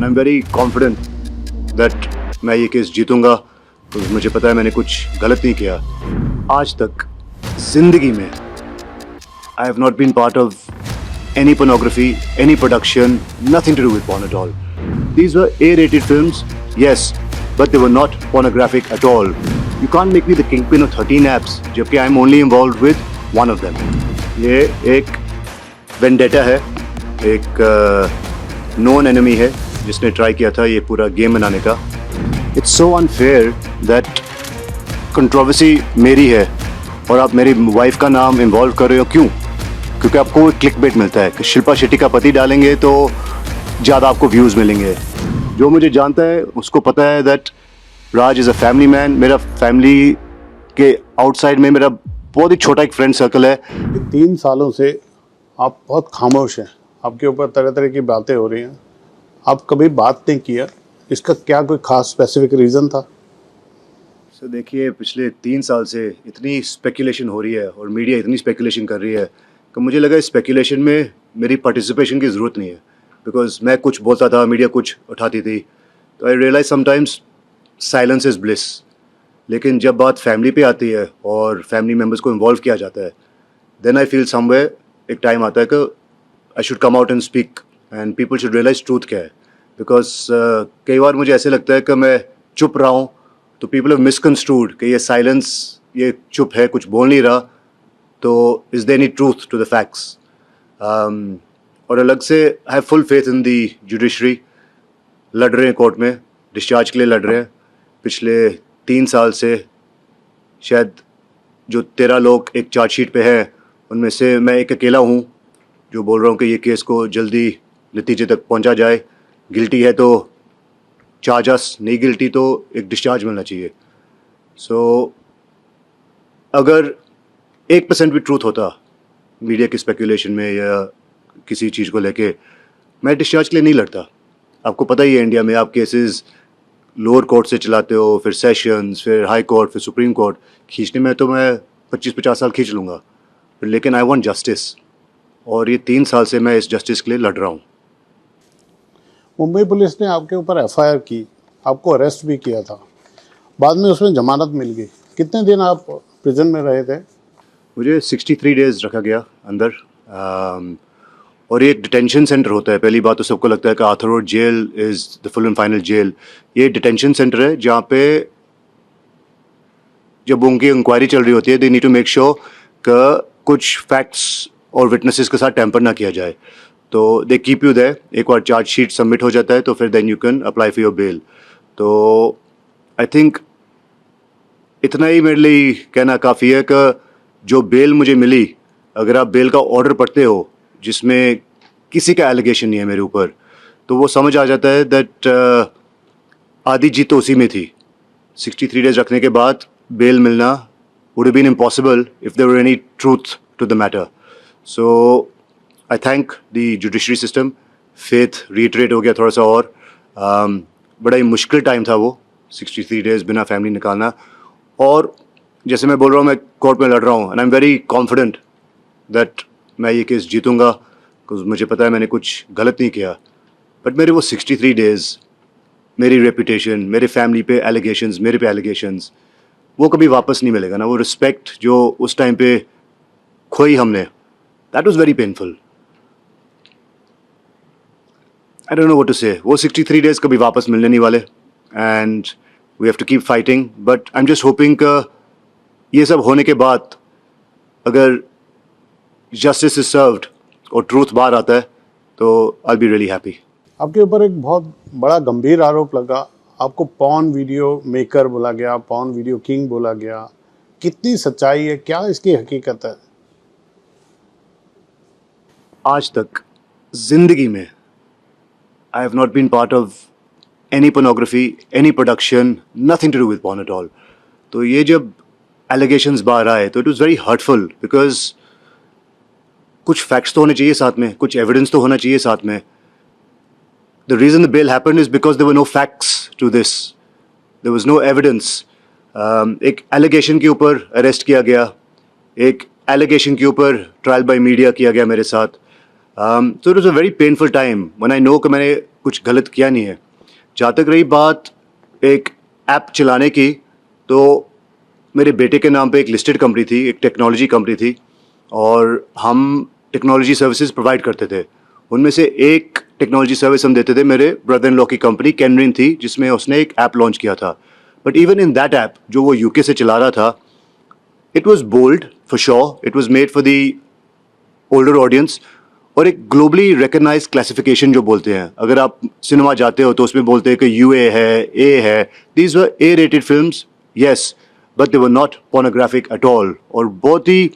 And I am very confident that मैं ये case जीतूंगा, तो मुझे पता है मैंने कुछ गलत नहीं किया। आज तक जिंदगी में I have not been part of any pornography, any production, nothing to do with porn at all. These were A-rated films, yes, but they were not pornographic at all. You can't make me the kingpin of 13 apps, जबकि I'm only involved with one of them. ये एक vendetta है, एक known enemy है जिसने try किया था ये पूरा गेम बनाने का। It's so unfair that controversy मेरी है और आप मेरी वाइफ का नाम इन्वॉल्व कर रहे हो। क्यों? क्योंकि आपको क्लिक बेट मिलता है कि शिल्पा शेट्टी का पति डालेंगे तो ज़्यादा आपको व्यूज़ मिलेंगे। जो मुझे जानता है उसको पता है that Raj is a family man. मेरा फैमिली के आउटसाइड में मेरा बहुत ही छोटा एक फ्रेंड सर्कल है। 3 सालों से आप बहुत खामोश हैं, आपके ऊपर तरह तरह की बातें हो रही हैं, आप कभी बात नहीं किया, इसका क्या कोई खास स्पेसिफिक रीज़न था? सर देखिए, पिछले 3 साल से इतनी स्पेकुलेशन हो रही है और मीडिया इतनी स्पेकुलेशन कर रही है कि मुझे लगा इस स्पेकुलेशन में मेरी पार्टिसिपेशन की ज़रूरत नहीं है, बिकॉज मैं कुछ बोलता था, मीडिया कुछ उठाती थी। तो I realize sometimes silence is bliss. लेकिन जब बात फैमिली पे आती है और फैमिली मेम्बर्स को इन्वॉल्व किया जाता है, देन आई फील समवेयर एक टाइम आता है कि I should come out and speak and people should realise truth क्या है। बिकॉज कई बार मुझे ऐसे लगता है कि मैं चुप रहा हूँ तो पीपल हैव मिसकंस्ट्रूड कि ये साइलेंस, ये चुप है, कुछ बोल नहीं रहा, तो is there any truth to the facts. और अलग से I have full faith in the judiciary. लड़ रहे हैं कोर्ट में, डिस्चार्ज के लिए लड़ रहे हैं। पिछले 3 साल से शायद जो 13 लोग एक चार्जशीट पे हैं, उनमें से मैं एक अकेला हूँ जो बोल रहा हूँ कि ये केस को जल्दी नतीजे तक पहुँचा जाए। गिल्टी है तो चार्ज अस, नहीं गिल्टी तो एक डिस्चार्ज मिलना चाहिए। सो अगर 1% भी ट्रूथ होता मीडिया की स्पेकुलेशन में या किसी चीज़ को लेके, मैं डिस्चार्ज के लिए नहीं लड़ता। आपको पता ही है इंडिया में आप केसेस लोअर कोर्ट से चलाते हो, फिर सेशंस, फिर हाई कोर्ट, फिर सुप्रीम कोर्ट। खींचने में तो मैं 25-50 साल खींच लूँगा, लेकिन आई वांट जस्टिस, और ये 3 साल से मैं इस जस्टिस के लिए लड़ रहा हूँ। मुंबई पुलिस ने आपके ऊपर एफआईआर की, आपको अरेस्ट भी किया था, बाद में उसमें जमानत मिल गई। कितने दिन आप प्रिजन में रहे थे? मुझे 63 डेज़ रखा गया अंदर। और ये एक डिटेंशन सेंटर होता है। पहली बात तो सबको लगता है कि Arthur road jail is the full and final jail. ये डिटेंशन सेंटर है जहाँ पे जब उनकी इंक्वायरी चल रही होती है, they need to make sure कि कुछ फैक्ट्स और विटनेसेस के साथ टैंपर ना किया जाए, तो दे कीप यू देयर। एक बार चार्जशीट सबमिट हो जाता है तो फिर then you can apply for your bail. तो आई थिंक इतना ही मेरे लिए कहना काफ़ी है कि जो बेल मुझे मिली, अगर आप बेल का ऑर्डर पढ़ते हो जिसमें किसी का एलिगेशन नहीं है मेरे ऊपर, तो वो समझ आ जाता है दैट आधी जीत तो उसी में थी। 63 डेज रखने के बाद बेल मिलना would have been impossible if there were any truth to the matter. So I thank the judiciary system. Faith reiterate हो गया थोड़ा सा और। बड़ा ही मुश्किल टाइम था वो 63 डेज बिना फैमिली निकालना। और जैसे मैं बोल रहा हूँ, मैं कोर्ट में लड़ रहा हूँ and I am very confident that मैं ये केस जीतूंगा, बिकॉज मुझे पता है मैंने कुछ गलत नहीं किया। बट मेरे वो 63 डेज़, मेरी रेपुटेशन, मेरे फैमिली पे एलिगेशंस, मेरे पे एलिगेशंस, वो कभी वापस नहीं मिलेगा ना। वो रिस्पेक्ट जो उस टाइम पे खोई हमने, that was very painful. I don't know what to say. वो 63 डेज़ कभी वापस मिलने नहीं वाले and we have to keep fighting. But I am just hoping कि ये सब होने के बाद अगर जस्टिस इज सर्व्ड और ट्रूथ बाहर आता है तो आई बी रियली हैप्पी। आपके ऊपर एक बहुत बड़ा गंभीर आरोप लगा, आपको पॉर्न वीडियो मेकर बोला गया, पॉर्न वीडियो किंग बोला गया। कितनी सच्चाई है, क्या इसकी हकीकत है? आज तक जिंदगी में I have not been part of any pornography, any production, nothing to do with porn at all. तो ये जब एलिगेशंस बाहर आए तो it was very hurtful, because कुछ फैक्ट्स तो होने चाहिए साथ में, कुछ एविडेंस तो होना चाहिए साथ में। The reason the bail happened is because there were no facts to this, there was no evidence. एक एलिगेशन के ऊपर अरेस्ट किया गया, एक एलिगेशन के ऊपर ट्रायल बाय मीडिया किया गया मेरे साथ। So it was a very painful time when I know कि मैंने कुछ गलत किया नहीं है. जहाँ तक रही बात एक ऐप चलाने की, तो मेरे बेटे के नाम पे एक लिस्टेड कंपनी थी, एक टेक्नोलॉजी कंपनी थी, और हम टेक्नोलॉजी सर्विसेज प्रोवाइड करते थे. उनमें से एक टेक्नोलॉजी सर्विस हम देते थे, मेरे ब्रदर इन लॉ की कंपनी कैनरिन थी, जिसमें उसने एक ऐप लॉन्च किया था. But even in that app जो वो यूके से चला रहा था, it was bold for sure, it was made for the older audience, और एक ग्लोबली रिकग्नाइज क्लासिफिकेशन जो बोलते हैं. अगर आप सिनेमा जाते हो तो उसमें बोलते हैं कि यूए है, ए है. These were A rated films, yes, but they were not pornographic at all. और बहुत ही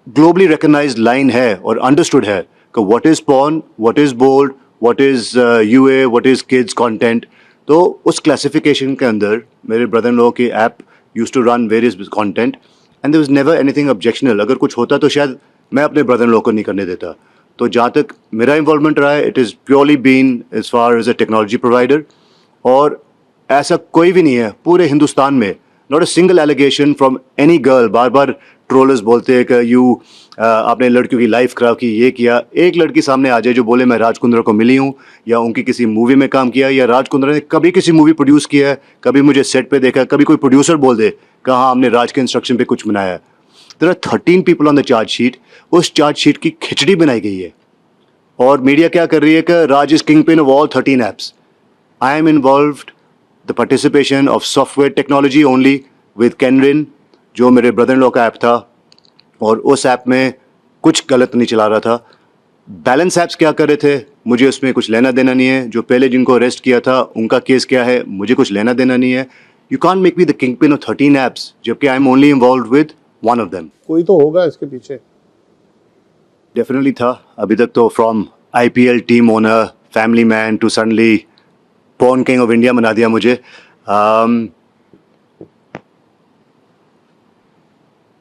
ग्लोबली रिकग्नाइज लाइन है और अंडरस्टूड है कि what is porn, what is bold, what is UA, what is kids content. तो उस क्लासिफिकेशन के अंदर मेरे ब्रदर इन लॉ की app used to run various content, and there was never anything objectional. अगर कुछ होता तो शायद मैं अपने ब्रदर इन लॉ को नहीं करने देता. तो जहाँ तक मेरा इन्वॉल्वमेंट रहा है, it is purely been as far as a technology provider. और ऐसा कोई भी नहीं है पूरे हिंदुस्तान में, not a single allegation from any girl. बार बार ट्रोलर्स बोलते हैं कि आपने लड़कियों की लाइफ खराब की, ये किया. एक लड़की सामने आ जाए जो बोले मैं राज कुंद्रा को मिली हूँ, या उनकी किसी मूवी में काम किया, या राज कुंद्रा ने कभी किसी मूवी प्रोड्यूस किया है, कभी मुझे सेट पे देखा, कभी कोई प्रोड्यूसर बोल दे कि हाँ हमने राज के इंस्ट्रक्शन पे कुछ बनाया है. There are 13 people on the charge sheet. उस चार्ज शीट की खिचड़ी बनाई गई है, और मीडिया क्या कर रही है कि Raj is king pin of all 13 apps. I am involved the participation of software technology only with कैनरिन, जो मेरे ब्रदर इन लॉ का ऐप था, और उस ऐप में कुछ गलत नहीं चला रहा था. बैलेंस ऐप्स क्या कर रहे थे, मुझे उसमें कुछ लेना देना नहीं है. जो पहले जिनको अरेस्ट किया था उनका केस क्या है, मुझे कुछ लेना देना नहीं है. You can't make me the king pin of 13 apps, जबकि I am only involved with one of them. कोई तो होगा इसके पीछे. डेफिनेटली था. अभी तक तो from IPL team owner, family man to suddenly porn king of India बना दिया मुझे.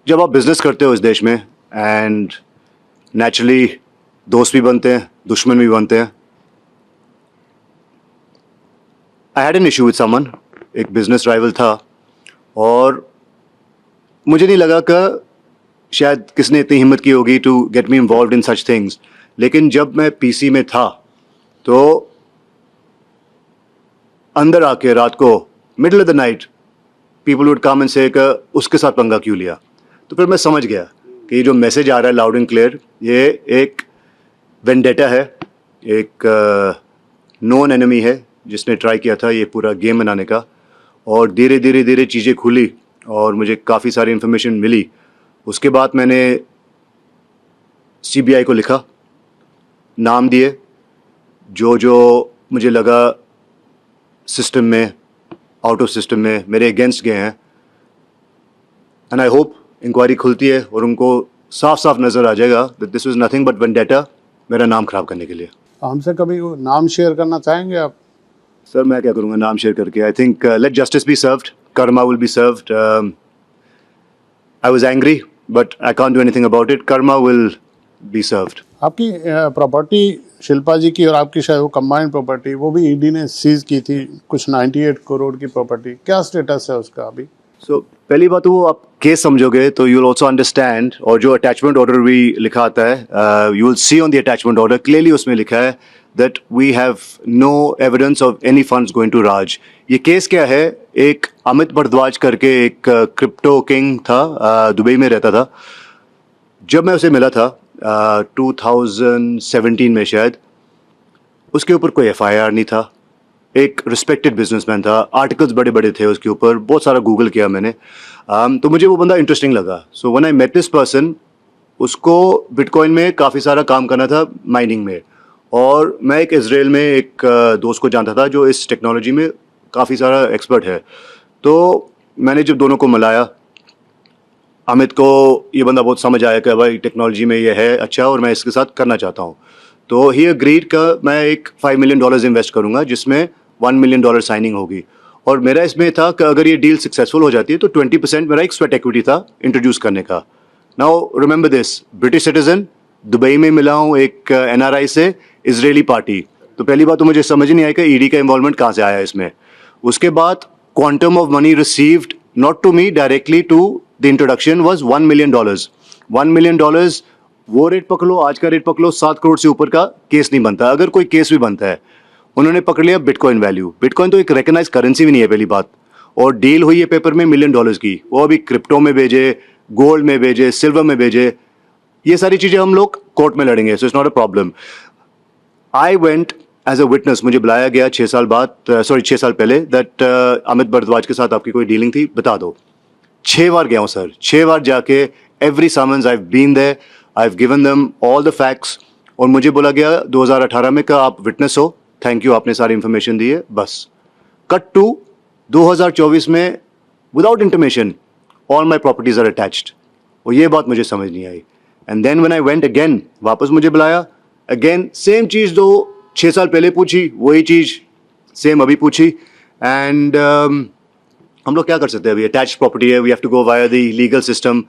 जब आप बिजनेस करते हो इस देश में, एंड नेचुरली दोस्त भी बनते हैं, दुश्मन भी बनते हैं. I had an issue with someone, एक बिजनेस राइवल था, और मुझे नहीं लगा कि शायद किसने इतनी हिम्मत की होगी to get me involve in such things. लेकिन जब मैं पीसी में था, तो अंदर आके रात को middle of the night people would come and से उसके साथ पंगा क्यों लिया. तो फिर मैं समझ गया कि ये जो मैसेज आ रहा है लाउड एंड क्लियर, ये एक वेंडेटा है, एक नॉन एनिमी है जिसने ट्राई किया था ये पूरा गेम बनाने का. और धीरे धीरे धीरे चीज़ें खुली और मुझे काफ़ी सारी इन्फॉर्मेशन मिली. उसके बाद मैंने सीबीआई को लिखा, नाम दिए जो जो मुझे लगा सिस्टम में, आउट ऑफ सिस्टम में मेरे अगेंस्ट गए हैं. एंड आई होप इंक्वायरी खुलती है और उनको साफ साफ नज़र आ जाएगा that this was nothing but vendetta, मेरा नाम खराब करने के लिए. हमसे कभी वो नाम शेयर करना चाहेंगे आप? सर मैं क्या करूँगा नाम शेयर करके. I think late justice be served, Karma will be served. I was angry but I can't do anything about it. Karma will be served. आपकी प्रॉपर्टी शिल्पा जी की और आपकी शायद वो कंबाइंड प्रॉपर्टी, वो भी ईडी ने सीज की थी, कुछ 98 करोड़ की प्रॉपर्टी. क्या स्टेटस है उसका अभी? सो पहली बात तो वो आप केस समझोगे तो यू विल ऑल्सो अंडरस्टैंड, और जो अटैचमेंट ऑर्डर भी लिखा आता है, you will see on the attachment order clearly उसमें लिखा है that we have no evidence of any funds going to Raj. ये केस क्या है, एक अमित भारद्वाज करके एक क्रिप्टो किंग था, दुबई में रहता था. जब मैं उसे मिला था 2017 में शायद, उसके ऊपर कोई एफआईआर नहीं था. एक रिस्पेक्टेड बिजनेसमैन था, आर्टिकल्स बड़े बड़े थे उसके ऊपर, बहुत सारा गूगल किया मैंने. तो मुझे वो बंदा इंटरेस्टिंग लगा. So when I met this person, उसको बिटकॉइन में काफ़ी सारा काम करना था, माइनिंग में. और मैं एक इजराइल में एक दोस्त को जानता था जो इस टेक्नोलॉजी में काफ़ी सारा एक्सपर्ट है. तो मैंने जब दोनों को मिलाया, अमित को ये बंदा बहुत समझ आया कि भाई टेक्नोलॉजी में ये है अच्छा और मैं इसके साथ करना चाहता हूँ. तो ही अग्रीड का मैं एक $5 मिलियन इन्वेस्ट करूँगा जिसमें $1 मिलियन साइनिंग होगी. और मेरा इसमें था कि अगर ये डील सक्सेसफुल हो जाती है तो 20% मेरा एक स्वेट इक्विटी था इंट्रोड्यूस करने का. Now remember this, British citizen, Dubai में मिला हूँ एक एनआरआई से, इजरायली पार्टी. तो पहली बात तो मुझे समझ नहीं आई कि ईडी का इन्वॉल्वमेंट कहाँ से आया इसमें. उसके बाद quantum of money received not to me directly to the introduction was $1 million. $1 million वो रेट पकड़ लो, आज का रेट पकड़ लो, 7 करोड़ से ऊपर का केस नहीं बनता। अगर कोई केस भी बनता है, उन्होंने पकड़ लिया बिटकॉइन वैल्यू। बिटकॉइन तो एक रिकग्नाइज करेंसी भी नहीं है पहली बात, और डील हुई है पेपर में $1 मिलियन की, वो अभी क्रिप्टो में भेजे, गोल्ड में भेजे, सिल्वर में भेजे, ये सारी चीज़ें हम लोग कोर्ट में लड़ेंगे, so it's not a problem. I went as a witness, मुझे बुलाया गया 6 साल बाद, 6 साल पहले, दैट अमित भारद्वाज के साथ आपकी कोई डीलिंग थी, बता दो। 6 बार गया हूँ सर, 6 बार जाके every summons I have been there, I have given them all the facts, और मुझे बोला गया 2018 में का आप विटनेस हो, थैंक यू, आपने सारी इन्फॉर्मेशन दी है, बस। कट टू 2024 में, without intimation, all my properties are attached, और ये बात मुझे समझ नहीं आई। And then when I went again, वापस मुझे बुलाया, अगेन सेम चीज़ जो 6 साल पहले पूछी, वही चीज़ सेम अभी पूछी। एंड हम लोग क्या कर सकते हैं, अभी अटैच्ड प्रॉपर्टी है, we have to go via the legal system.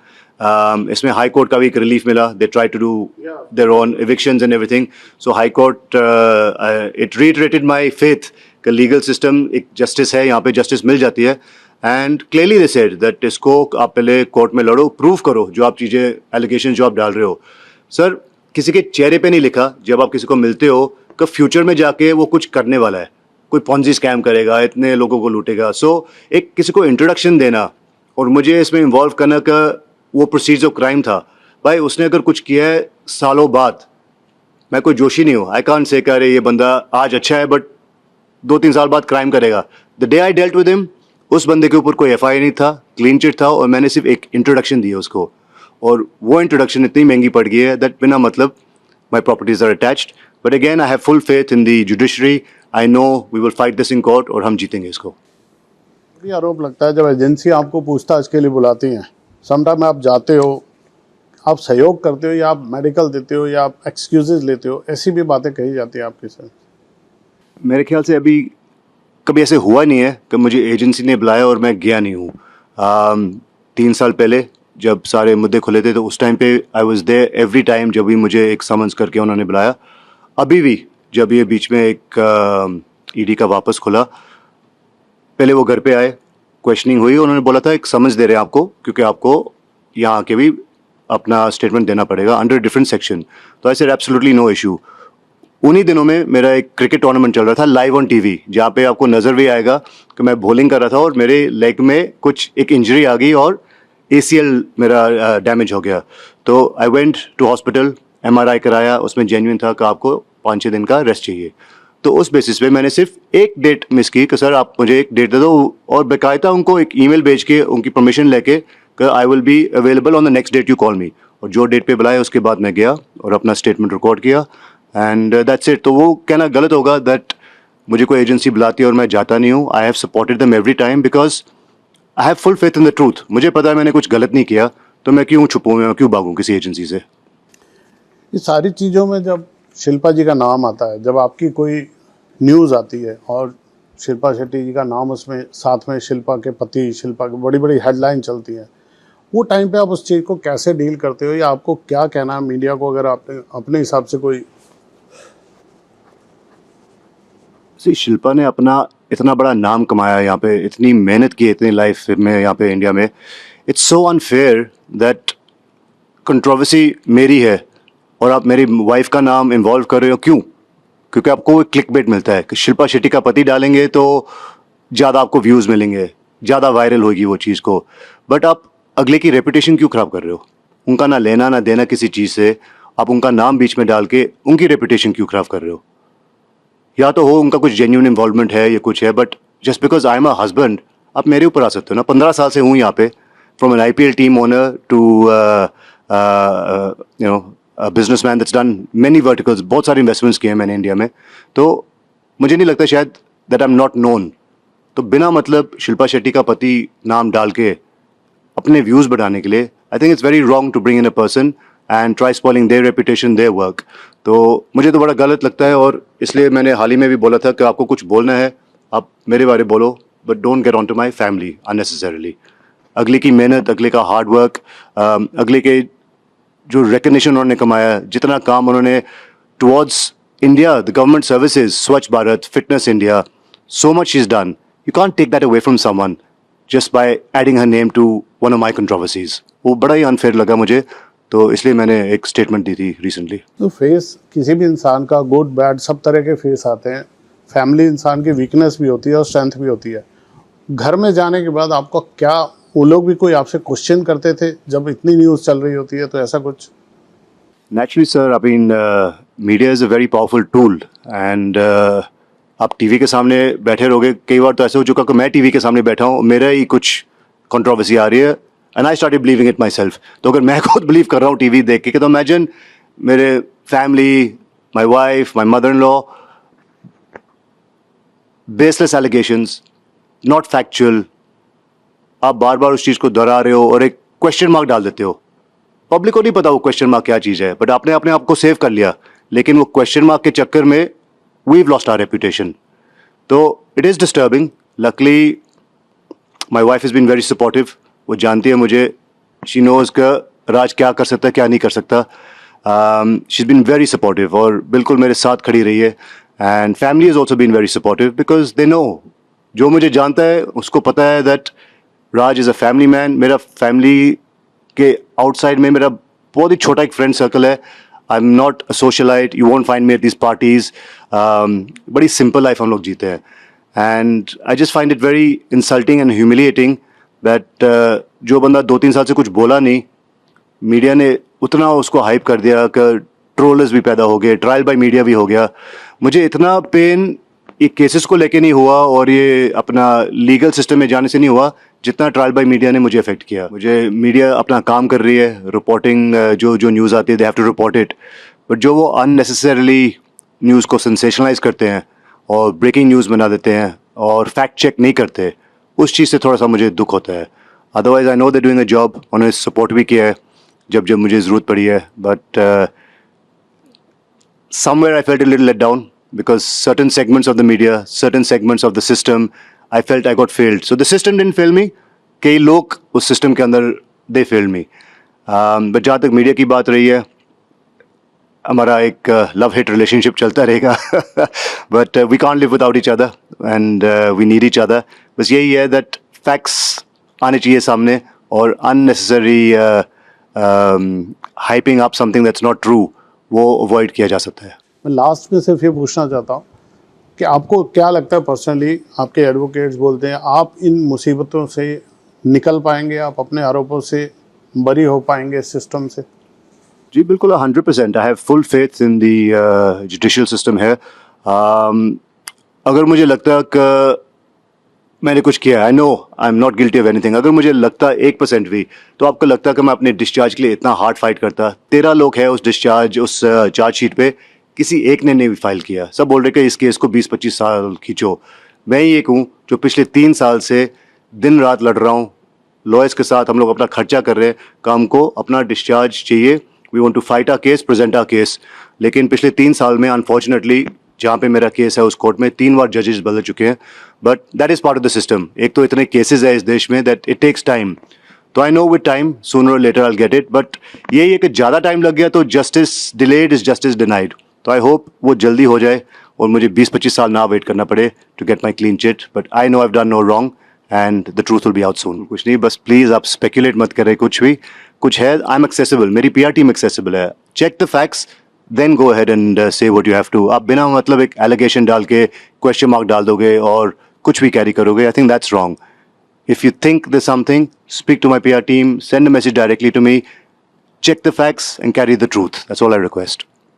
इसमें हाई कोर्ट का भी एक रिलीफ मिला, they try to do their own evictions and everything, so high court it reiterated my faith कि लीगल सिस्टम एक justice है, यहाँ पे जस्टिस मिल जाती है। And clearly they said that इसको आप पहले कोर्ट में लड़ो, प्रूव करो जो आप चीज़ें, एलिगेशन जो आप डाल रहे हो। सर, किसी के चेहरे पे नहीं लिखा जब आप किसी को मिलते हो कि फ्यूचर में जाके वो कुछ करने वाला है, कोई पॉन्जी स्कैम करेगा, इतने लोगों को लूटेगा। सो एक किसी को इंट्रोडक्शन देना और मुझे इसमें इन्वॉल्व करना का वो प्रोसीजर ऑफ क्राइम था। भाई उसने अगर कुछ किया है सालों बाद, मैं कोई जोशी नहीं हूँ, आई कांट से कि अरे ये बंदा आज अच्छा है बट 2-3 साल बाद क्राइम करेगा। The day I dealt with him, उस बंदे के ऊपर कोई FIR नहीं था, क्लीन चिट था, और मैंने सिर्फ एक इंट्रोडक्शन दी उसको, और वो इंट्रोडक्शन इतनी महंगी पड़ गई है दैट बिना मतलब my properties are attached. But again I have full faith in the judiciary, I know we will fight this in court, और हम जीतेंगे इसको। ये आरोप लगता है जब एजेंसी आपको पूछताछ के लिए बुलाती हैं, समटाइम आप जाते हो, आप सहयोग करते हो, या आप मेडिकल देते हो, या आप एक्सक्यूजेज लेते हो, ऐसी भी बातें कही जाती है आपके साथ? मेरे ख्याल से अभी कभी ऐसे हुआ नहीं है कि मुझे एजेंसी ने बुलाया और मैं गया नहीं हूँ। 3 साल पहले जब सारे मुद्दे खुले थे तो उस टाइम पे I was there every time, जब भी मुझे एक समन्स करके उन्होंने बुलाया। अभी भी जब ये बीच में एक ED का वापस खुला, पहले वो घर पे आए, क्वेश्चनिंग हुई, उन्होंने बोला था एक समन्स दे रहे हैं आपको, क्योंकि आपको यहाँ आके भी अपना स्टेटमेंट देना पड़ेगा अंडर डिफरेंट सेक्शन। तो I said absolutely no issue. उन्हीं दिनों में मेरा एक क्रिकेट टूर्नामेंट चल रहा था लाइव ऑन TV, जहाँ पे आपको नज़र भी आएगा कि मैं बॉलिंग कर रहा था और मेरे लेग में कुछ एक इंजरी आ गई और ACL मेरा डैमेज हो गया। तो I went to hospital, MRI कराया, उसमें जेन्युइन था कि आपको 5-6 दिन का रेस्ट चाहिए। तो उस बेसिस पे मैंने सिर्फ एक डेट मिस की कि सर आप मुझे एक डेट दे दो, और बाकायदा उनको एक ईमेल भेज के उनकी परमिशन लेके कि I will be available on the next date you call me, और जो डेट पे बुलाया उसके बाद मैं गया और अपना स्टेटमेंट रिकॉर्ड किया, एंड दैट्स इट। तो वो कहना गलत होगा दैट मुझे कोई एजेंसी बुलाती है और मैं जाता नहीं हूँ। I have supported them every time because I have full faith in the truth. मुझे पता है मैंने कुछ गलत नहीं किया, तो मैं क्यों छुपूँ, मैं क्यों भागूँ किसी एजेंसी से। ये सारी चीज़ों में जब शिल्पा जी का नाम आता है, जब आपकी कोई न्यूज़ आती है और शिल्पा शेट्टी जी का नाम उसमें, साथ में शिल्पा के पति, शिल्पा की बड़ी बड़ी हेडलाइन चलती है, वो टाइम पे आप उस चीज़ को कैसे डील करते हो, या आपको क्या कहना है मीडिया को, अगर आपने अपने हिसाब से कोई? शिल्पा ने अपना इतना बड़ा नाम कमाया, यहाँ पे इतनी मेहनत की इतनी लाइफ में, यहाँ पे इंडिया में। It's so unfair that controversy मेरी है और आप मेरी वाइफ का नाम इन्वॉल्व कर रहे हो। क्यों? क्योंकि आपको एक क्लिक बेट मिलता है कि शिल्पा शेट्टी का पति डालेंगे तो ज़्यादा आपको व्यूज़ मिलेंगे, ज़्यादा वायरल होगी वो चीज़ को। बट आप अगले की रेपुटेशन क्यों ख़राब कर रहे हो? उनका ना लेना ना देना किसी चीज़ से, आप उनका नाम बीच में डाल के उनकी रेपुटेशन क्यों ख़राब कर रहे हो? या तो हो उनका कुछ जेन्युइन इन्वॉल्वमेंट है या कुछ है, but just because I am a husband आप मेरे ऊपर आ सकते हो ना। 15 साल से हूँ यहाँ पे, from an IPL team owner to you know businessman that's done many verticals, बहुत सारे इन्वेस्टमेंट्स किए हैं मैंने इंडिया में। तो मुझे नहीं लगता शायद that I am not known. तो बिना मतलब शिल्पा शेट्टी का पति नाम डाल के अपने व्यूज़ बढ़ाने के लिए, I think it's very wrong to bring in a person and try spoiling their reputation, their work. तो मुझे तो बड़ा गलत लगता है, और इसलिए मैंने हाल ही में भी बोला था कि आपको कुछ बोलना है आप मेरे बारे बोलो, but don't get on to my family unnecessarily. अगले की मेहनत, अगले का हार्ड वर्क, अगले के जो रिकग्निशन उन्होंने कमाया, जितना काम उन्होंने towards India, the government services, Swachh Bharat, fitness India, so much she's done. You can't take that away from someone just by adding her name to one of my controversies. वो बड़ा ही अनफेयर लगा मुझे। तो इसलिए मैंने एक स्टेटमेंट दी थी रिसेंटली। तो फेस किसी भी इंसान का गुड बैड सब तरह के फेस आते हैं। फैमिली इंसान की वीकनेस भी होती है और स्ट्रेंथ भी होती है। घर में जाने के बाद आपको क्या वो लोग भी कोई आपसे क्वेश्चन करते थे जब इतनी न्यूज़ चल रही होती है, तो ऐसा कुछ? Naturally, sir, I mean, media is a very powerful tool and आप टीवी के सामने बैठे रहोगे, कई बार तो ऐसे हो चुका कि मैं टीवी के सामने बैठा हूँ, मेरा ही कुछ कंट्रोवर्सी आ रही है and I started believing it my self. तो अगर मैं खुद बिलीव कर रहा हूँ टीवी देख के, तो इमेजिन मेरे family, my wife, my mother in law, baseless allegations, not factual, आप बार बार उस चीज़ को दोहरा रहे हो और एक क्वेश्चन मार्क डाल देते हो। पब्लिक को नहीं पता वो क्वेश्चन मार्क क्या चीज़ है, बट आपने अपने आप को सेव कर लिया, लेकिन वो क्वेश्चन मार्क के चक्कर में वीव लॉस्ट आवर रेपुटेशन। तो it is disturbing. Luckily my wife is been very supportive. वो जानती है मुझे, शी नोज़ का राज क्या कर सकता है, क्या नहीं कर सकता। She is been very supportive और बिल्कुल मेरे साथ खड़ी रही है। And family is also been very supportive because they know, जो मुझे जानता है उसको पता है that Raj is a family man. मेरा फैमिली के आउटसाइड में मेरा बहुत ही छोटा एक फ्रेंड सर्कल है। I am not a socialite, you won't find me at this parties. बड़ी सिंपल लाइफ हम लोग जीते हैं and I just find it very insulting and humiliating that जो बंदा 2-3 साल से कुछ बोला नहीं, मीडिया ने उतना उसको हाइप कर दिया कि ट्रोलर्स भी पैदा हो गए, ट्रायल बाय मीडिया भी हो गया। मुझे इतना पेन ये केसेस को लेके नहीं हुआ और ये अपना लीगल सिस्टम में जाने से नहीं हुआ, जितना ट्रायल बाय मीडिया ने मुझे अफेक्ट किया। मुझे मीडिया अपना काम कर रही है, रिपोर्टिंग, जो न्यूज़ आती है they have to report it, but जो वो अननेसेसरली न्यूज़ को सेंसेशनलाइज करते हैं और ब्रेकिंग न्यूज़ बना देते हैं और फैक्ट चेक नहीं करते, उस चीज़ से थोड़ा सा मुझे दुख होता है। Otherwise I know they doing a job, उन्होंने सपोर्ट भी किया है जब जब मुझे ज़रूरत पड़ी है, but somewhere I felt a little let down because certain segments of the media, certain segments of the system, I felt I got failed. So the system didn't fail me. कई लोग उस सिस्टम के अंदर they failed me. But जहाँ तक media की बात रही है, हमारा एक लव हिट रिलेशनशिप चलता रहेगा but we can't live without each other and we need each other. बस यही है दैट फैक्ट्स आने चाहिए सामने और unnecessary hyping up something that's not true वो अवॉइड किया जा सकता है। मैं लास्ट में सिर्फ ये पूछना चाहता हूँ कि आपको क्या लगता है पर्सनली, आपके एडवोकेट्स बोलते हैं आप इन मुसीबतों से निकल पाएंगे, आप अपने आरोपों से बरी हो पाएंगे सिस्टम से? जी बिल्कुल, 100%। आई have full faith in the judicial system है। अगर मुझे लगता है कि मैंने कुछ किया, आई know I am not guilty of anything, अगर मुझे लगता 1% भी, तो आपको लगता कि मैं अपने डिस्चार्ज के लिए इतना हार्ड फाइट करता? 13 लोग हैं उस डिस्चार्ज, उस चार्जशीट पे, किसी एक ने नहीं फाइल किया। सब बोल रहे कि इस केस को 20-25 साल खींचो। मैं ही एक हूँ जो पिछले 3 साल से दिन रात लड़ रहा हूँ लॉयर्स के साथ। हम लोग अपना खर्चा कर रहे हैं, काम को अपना डिस्चार्ज चाहिए। We want to fight our case, present our case. लेकिन पिछले 3 साल में अनफॉर्चुनेटली जहाँ पे मेरा केस है उस कोर्ट में 3 बार जजेस बदल चुके हैं, but that is part of the system. एक तो इतने केसेस है इस देश में दैट इट टेक्स टाइम, तो I know with time sooner or later I will get it, but यही है कि ज़्यादा टाइम लग गया तो justice delayed is justice denied. तो आई होप वो जल्दी हो जाए और मुझे 20-25 साल ना वेट करना पड़े to get my clean chit, but I know I have done no wrong and the truth will be out soon. कुछ नहीं, बस प्लीज़ आप स्पेकुलेट मत करें कुछ भी। कुछ है, आई एम एक्सेसिबल, मेरी PR टीम एक्सेसिबल है। Check the facts, then go ahead and say what you have to. आप बिना मतलब एक एलिगेशन डाल के क्वेश्चन मार्क डाल दोगे और कुछ भी कैरी करोगे, I think that's wrong. If you think there's something, speak to my PR team, send a message directly to me, check the facts and carry the truth. That's all I request.